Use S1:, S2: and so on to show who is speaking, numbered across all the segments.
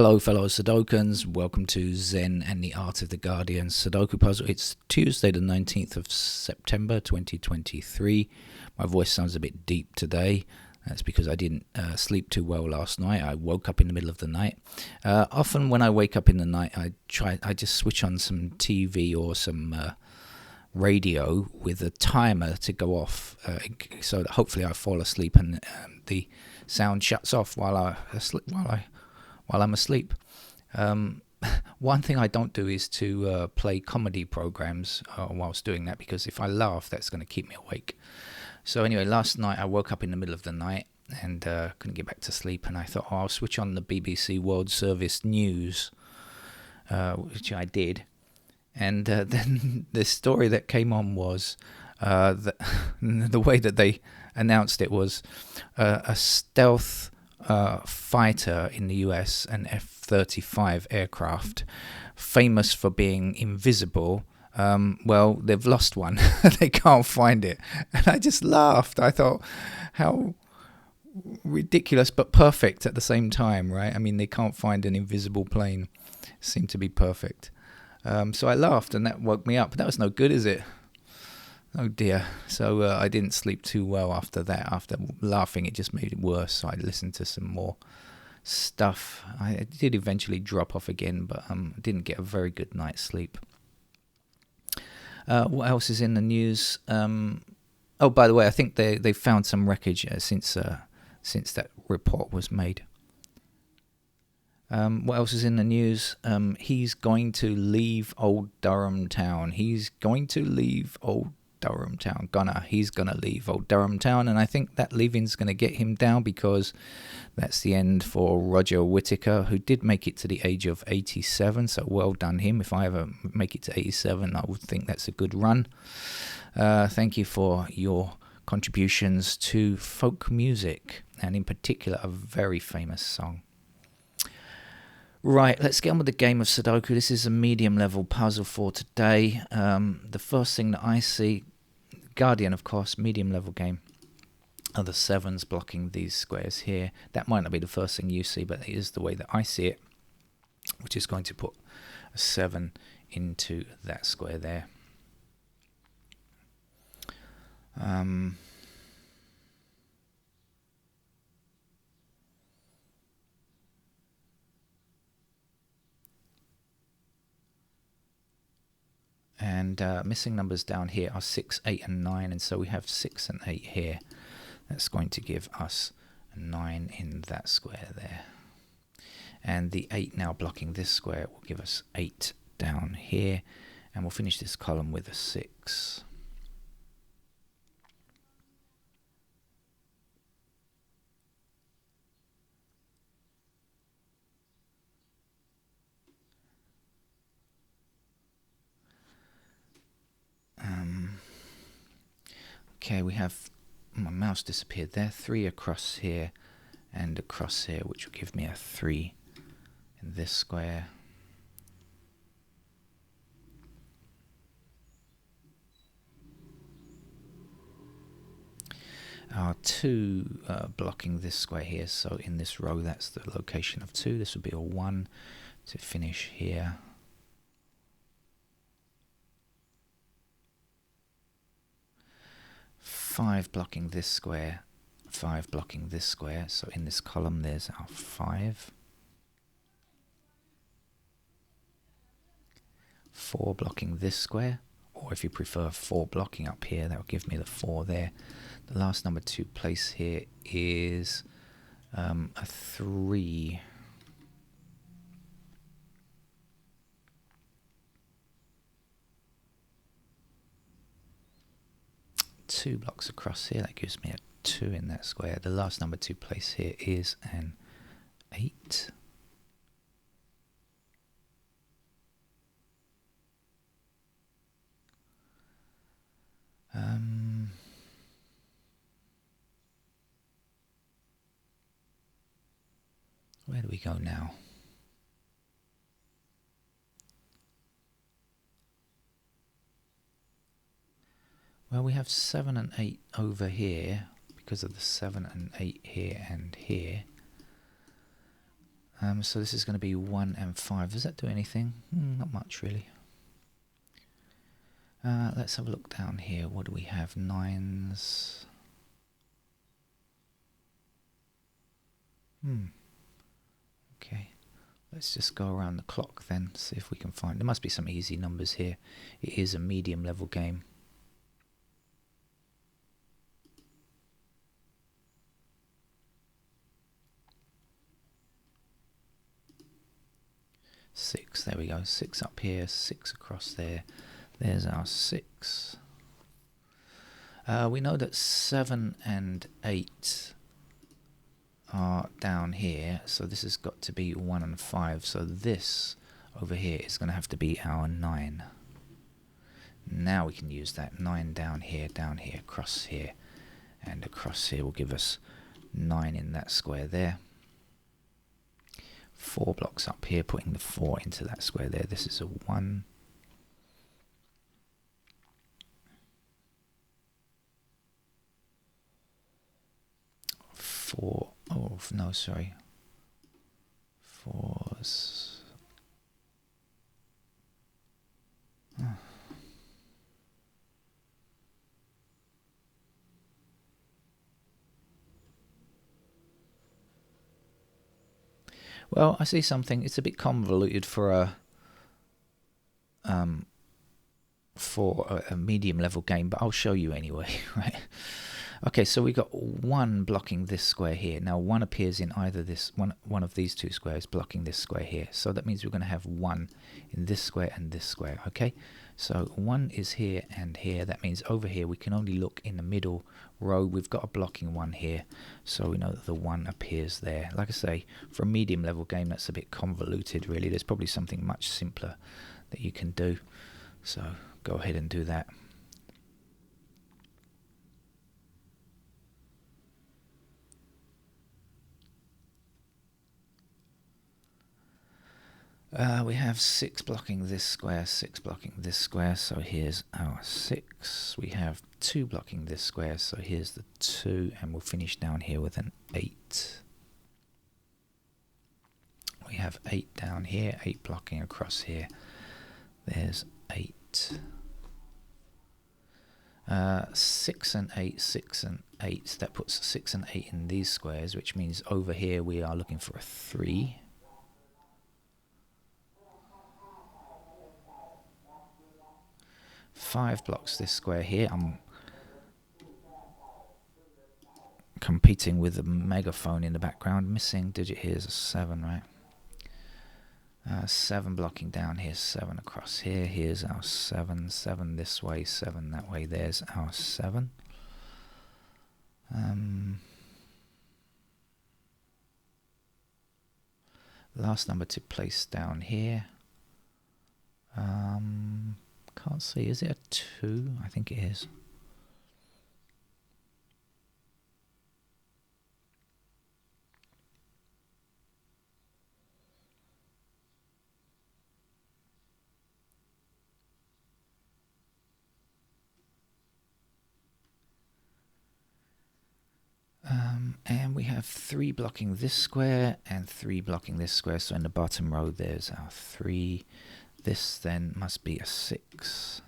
S1: Hello, fellow Sudokans. Welcome to Zen and the Art of the Guardian Sudoku Puzzle. It's Tuesday, the 19th of September, 2023. My voice sounds a bit deep today. That's because I didn't sleep too well last night. I woke up in the middle of the night. Often when I wake up in the night, I just switch on some TV or some radio with a timer to go off, so that hopefully I fall asleep and the sound shuts off while I'm asleep. One thing I don't do is to play comedy programs whilst doing that, because if I laugh, that's going to keep me awake. So anyway, last night I woke up in the middle of the night and couldn't get back to sleep, and I thought, I'll switch on the BBC World Service News, which I did. And then the story that came on was the way that they announced it was a stealth fighter in the US, an F-35 aircraft, famous for being invisible. Well, they've lost one. They can't find it. And I just laughed. I thought, how ridiculous but perfect at the same time, right? I mean, they can't find an invisible plane. It seemed to be perfect. So I laughed, and that woke me up. But that was no good, is it? Oh dear. So I didn't sleep too well after that. After laughing, it just made it worse. So I listened to some more stuff. I did eventually drop off again, but didn't get a very good night's sleep. What else is in the news? Oh, by the way, I think they found some wreckage since that report was made. What else is in the news? He's going to leave Old Durham Town. He's going to leave Old Durham Town. He's gonna leave Old Durham Town, and I think that leaving's gonna get him down, because that's the end for Roger Whittaker, who did make it to the age of 87. So well done him. If I ever make it to 87, I would think that's a good run. Thank you for your contributions to folk music, and in particular a very famous song. Right, let's get on with the game of Sudoku. This is a medium level puzzle for today. The first thing that I see, Guardian of course, medium level game, are the sevens blocking these squares here. That might not be the first thing you see, but it is the way that I see it, which is going to put a 7 into that square there. And missing numbers down here are 6, 8 and 9, and so we have 6 and 8 here. That's going to give us a 9 in that square there. And the 8 now blocking this square will give us 8 down here, and we'll finish this column with a 6. Okay, we have, my mouse disappeared there, 3 across here and across here, which will give me a 3 in this square. Our 2 blocking this square here, so in this row that's the location of 2. This will be a 1 to finish here. Five blocking this square, 5 blocking this square, so in this column there's our 5. 4 blocking this square, or if you prefer 4 blocking up here, that will give me the 4 there. The last number to place here is a 3. Two blocks across here, that gives me a 2 in that square. The last number to place here is an 8. Where do we go now? Well, we have 7 and 8 over here because of the 7 and 8 here and here. So this is going to be 1 and 5. Does that do anything? Not much really. Let's have a look down here. What do we have? 9s. Okay. Let's just go around the clock then, see if we can find... There must be some easy numbers here. It is a medium level game. Six, there we go. 6 up here, 6 across there. There's our 6. We know that 7 and 8 are down here, so this has got to be 1 and 5. So this over here is going to have to be our 9. Now we can use that 9 down here, across here, and across here will give us 9 in that square there. 4 blocks up here, putting the 4 into that square there. This is a 1. Four. Oh no, sorry. 4's. Oh. Well, I see something. It's a bit convoluted for a medium level game, but I'll show you anyway, right? Okay, so we got 1 blocking this square here. Now 1 appears in either this one of these two squares blocking this square here. So that means we're going to have 1 in this square and this square, okay? So 1 is here and here. That means over here we can only look in the middle row. We've got a blocking 1 here, so we know that the 1 appears there. Like I say, for a medium level game that's a bit convoluted really. There's probably something much simpler that you can do. So go ahead and do that. We have 6 blocking this square, 6 blocking this square, so here's our 6. We have 2 blocking this square, so here's the 2, and we'll finish down here with an 8. We have 8 down here, 8 blocking across here. There's 8. 6 and 8, 6 and 8. That puts 6 and 8 in these squares, which means over here we are looking for a 3. 5 blocks this square here. I'm competing with the megaphone in the background. Missing digit here is a 7, right? 7 blocking down here, 7 across here. Here's our 7. 7 this way, 7 that way. There's our 7. Last number to place down here. Can't see. Is it a 2? I think it is. And we have 3 blocking this square and 3 blocking this square. So in the bottom row, there's our 3. This then must be a 6.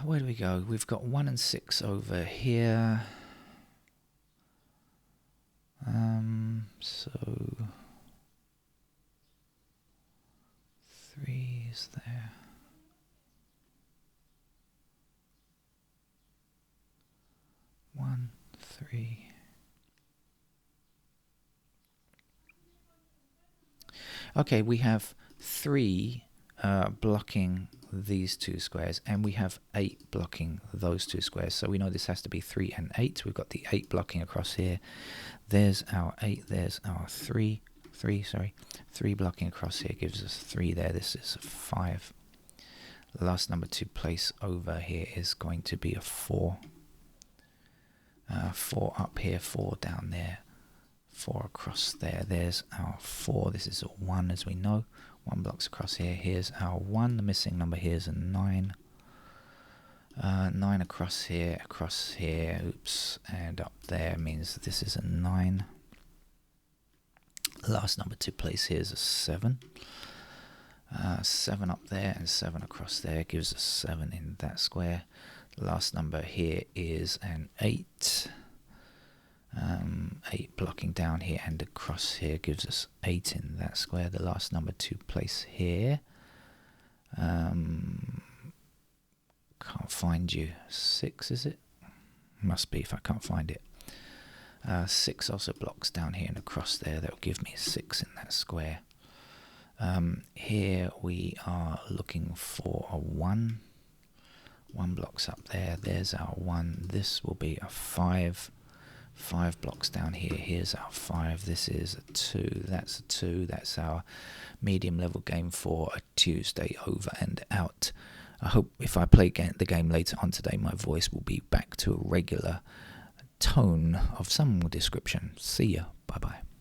S1: Where do we go? We've got 1 and 6 over here. So 3 is there. One, 3. Okay, we have 3 blocking these 2 squares, and we have 8 blocking those 2 squares. So we know this has to be 3 and 8. We've got the 8 blocking across here. There's our 8. There's our 3 blocking across here gives us 3 there. This is a 5. The last number to place over here is going to be a 4. 4 up here, 4 down there, 4 across there. There's our 4. This is a 1, as we know. 1 blocks across here. Here's our 1. The missing number here is a 9. 9 across here, oops, and up there means this is a 9. The last number to place here is a 7. 7 up there and 7 across there gives us 7 in that square. The last number here is an 8. 8 blocking down here and across here gives us 8 in that square. The last number to place here, can't find you. 6, is it? Must be if I can't find it. 6 also blocks down here and across there. That will give me 6 in that square. Here we are looking for a 1. 1 blocks up there. There's our 1. This will be a 5. 5 blocks down here. Here's our 5. This is a 2. That's a 2. That's our medium level game for a Tuesday over and out. I hope if I play the game later on today, my voice will be back to a regular tone of some description. See ya. Bye bye.